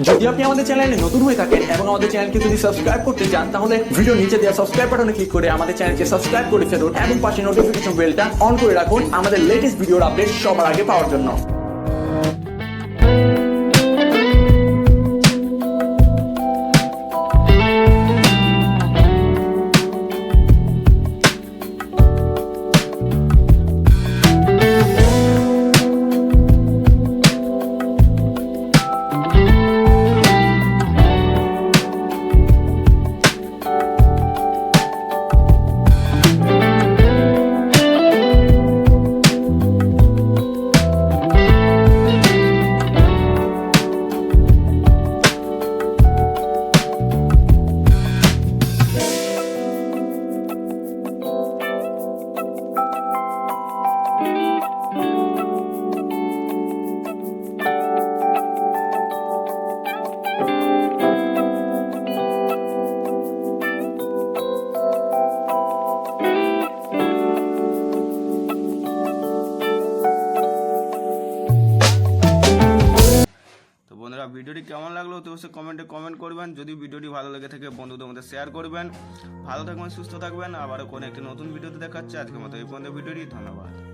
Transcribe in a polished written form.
যদি আপনি আমাদের চ্যানেলে নতুন হয়ে থাকেন এবং আমাদের চ্যানেলকে যদি সাবস্ক্রাইব করতে চান, তাহলে ভিডিও নিচে দেওয়া সাবস্ক্রাইব বাটনে ক্লিক করে আমাদের চ্যানেলকে সাবস্ক্রাইব করে ফেলুন এবং পাশে নোটিফিকেশন বেলটা অন করে রাখুন আমাদের লেটেস্ট ভিডিওর আপডেট সবার আগে পাওয়ার জন্য। বন্ধুরা, ভিডিওটি কেমন লাগলো তো অবশ্যই কমেন্টে কমেন্ট করবেন। যদি ভিডিওটি ভালো লেগে থাকে বন্ধুদের মধ্যে শেয়ার করবেন। ভালো থাকবেন, সুস্থ থাকবেন। আবারও কোনো একটি নতুন ভিডিওতে দেখাচ্ছে। আজকের মতো এই পর্যন্ত ভিডিওটি। ধন্যবাদ।